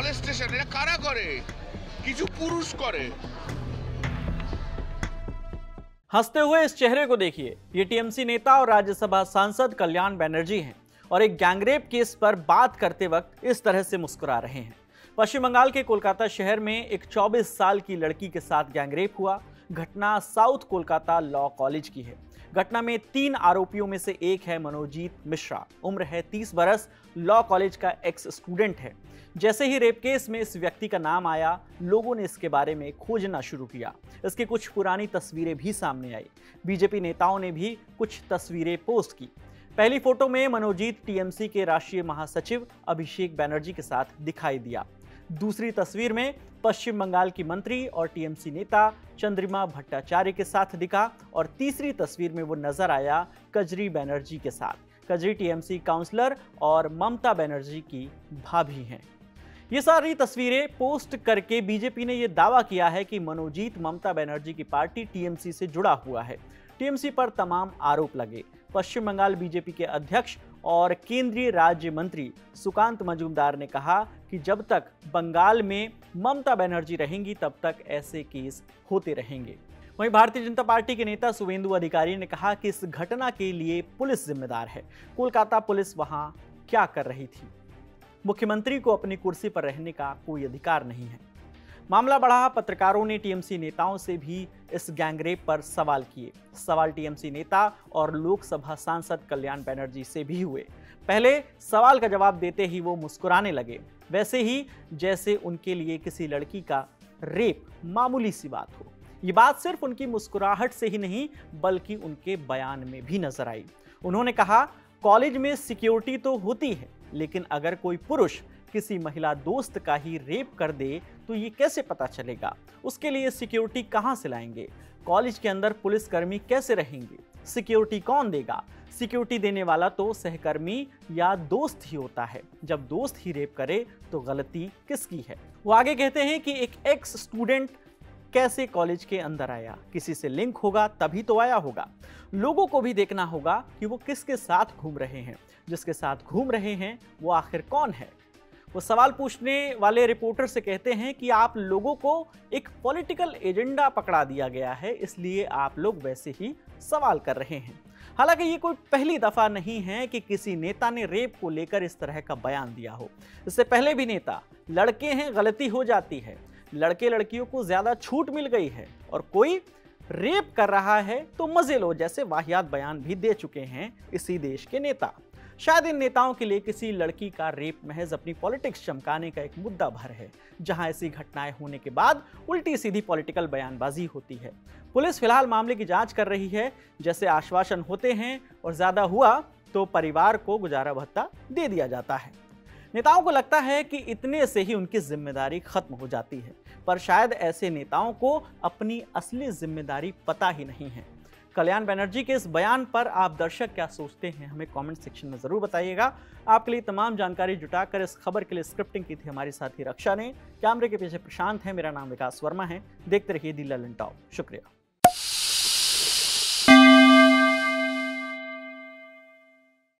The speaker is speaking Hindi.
মলেস্টেশন এটা কারা করে? কিছু পুরুষ করে। हंसते हुए इस चेहरे को देखिए, ये टीएमसी नेता और राज्यसभा सांसद कल्याण बनर्जी हैं और एक गैंगरेप केस पर बात करते वक्त इस तरह से मुस्कुरा रहे हैं। पश्चिम बंगाल के कोलकाता शहर में एक 24 साल की लड़की के साथ गैंगरेप हुआ। घटना साउथ कोलकाता लॉ कॉलेज की है। घटना में 3 आरोपियों में से एक है मनोजीत मिश्रा, उम्र है 30 बरस, लॉ कॉलेज का एक्स स्टूडेंट है। जैसे ही रेप केस में इस व्यक्ति का नाम आया, लोगों ने इसके बारे में खोजना शुरू किया। इसकी कुछ पुरानी तस्वीरें भी सामने आई। बीजेपी नेताओं ने भी कुछ तस्वीरें पोस्ट की। पहली फोटो में मनोजीत टीएमसी के राष्ट्रीय महासचिव अभिषेक बनर्जी के साथ दिखाई दिया। दूसरी तस्वीर में पश्चिम बंगाल की मंत्री और टीएमसी नेता चंद्रिमा भट्टाचार्य के साथ दिखा और तीसरी तस्वीर में वो नजर आया कजरी बनर्जी के साथ। कजरी टीएमसी काउंसलर और ममता बनर्जी की भाभी हैं। ये सारी तस्वीरें पोस्ट करके बीजेपी ने यह दावा किया है कि मनोजीत ममता बनर्जी की पार्टी टीएमसी से जुड़ा हुआ है। टीएमसी पर तमाम आरोप लगे। पश्चिम बंगाल बीजेपी के अध्यक्ष और केंद्रीय राज्य मंत्री सुकांत मजूमदार ने कहा कि जब तक बंगाल में ममता बनर्जी रहेंगी तब तक ऐसे केस होते रहेंगे। वहीं भारतीय जनता पार्टी के नेता शुवेंदु अधिकारी ने कहा कि इस घटना के लिए पुलिस जिम्मेदार है। कोलकाता पुलिस वहां क्या कर रही थी? मुख्यमंत्री को अपनी कुर्सी पर रहने का कोई अधिकार नहीं है। मामला बढ़ा, पत्रकारों ने टीएमसी नेताओं से भी इस गैंगरेप पर सवाल किए। सवाल टीएमसी नेता और लोकसभा सांसद कल्याण बनर्जी से भी हुए। पहले सवाल का जवाब देते ही वो मुस्कुराने लगे, वैसे ही जैसे उनके लिए किसी लड़की का रेप मामूली सी बात हो। ये बात सिर्फ उनकी मुस्कुराहट से ही नहीं बल्कि उनके बयान में भी नजर आई। उन्होंने कहा, कॉलेज में सिक्योरिटी तो होती है, लेकिन अगर कोई पुरुष किसी महिला दोस्त का ही रेप कर दे तो ये कैसे पता चलेगा? उसके लिए सिक्योरिटी कहां से लाएंगे? कॉलेज के अंदर पुलिसकर्मी कैसे रहेंगे? सिक्योरिटी कौन देगा? सिक्योरिटी देने वाला तो सहकर्मी या दोस्त ही होता है। जब दोस्त ही रेप करे तो गलती किसकी है? वो आगे कहते हैं कि एक एक्स स्टूडेंट कैसे कॉलेज के अंदर आया? किसी से लिंक होगा तभी तो आया होगा। लोगों को भी देखना होगा कि वो किसके साथ घूम रहे हैं। जिसके साथ घूम रहे हैं वो आखिर कौन है? वो सवाल पूछने वाले रिपोर्टर से कहते हैं कि आप लोगों को एक पॉलिटिकल एजेंडा पकड़ा दिया गया है, इसलिए आप लोग वैसे ही सवाल कर रहे हैं। हालांकि ये कोई पहली दफा नहीं है कि किसी नेता ने रेप को लेकर इस तरह का बयान दिया हो। इससे पहले भी नेता, लड़के हैं गलती हो जाती है, लड़के लड़कियों को ज्यादा छूट मिल गई है और कोई रेप कर रहा है तो मजे लो जैसे वाहियात बयान भी दे चुके हैं इसी देश के नेता। शायद इन नेताओं के लिए किसी लड़की का रेप महज अपनी पॉलिटिक्स चमकाने का एक मुद्दा भर है, जहां ऐसी घटनाएं होने के बाद उल्टी सीधी पॉलिटिकल बयानबाजी होती है। पुलिस फिलहाल मामले की जांच कर रही है। जैसे आश्वासन होते हैं और ज्यादा हुआ तो परिवार को गुजारा भत्ता दे दिया जाता है। नेताओं को लगता है कि इतने से ही उनकी जिम्मेदारी खत्म हो जाती है, पर शायद ऐसे नेताओं को अपनी असली जिम्मेदारी पता ही नहीं है। कल्याण बनर्जी के इस बयान पर आप दर्शक क्या सोचते हैं, हमें कमेंट सेक्शन में जरूर बताइएगा। आपके लिए तमाम जानकारी जुटाकर इस खबर के लिए स्क्रिप्टिंग की थी हमारी साथी रक्षा ने। कैमरे के पीछे प्रशांत है, मेरा नाम विकास वर्मा है। देखते रहिए दी ललन टॉप। शुक्रिया।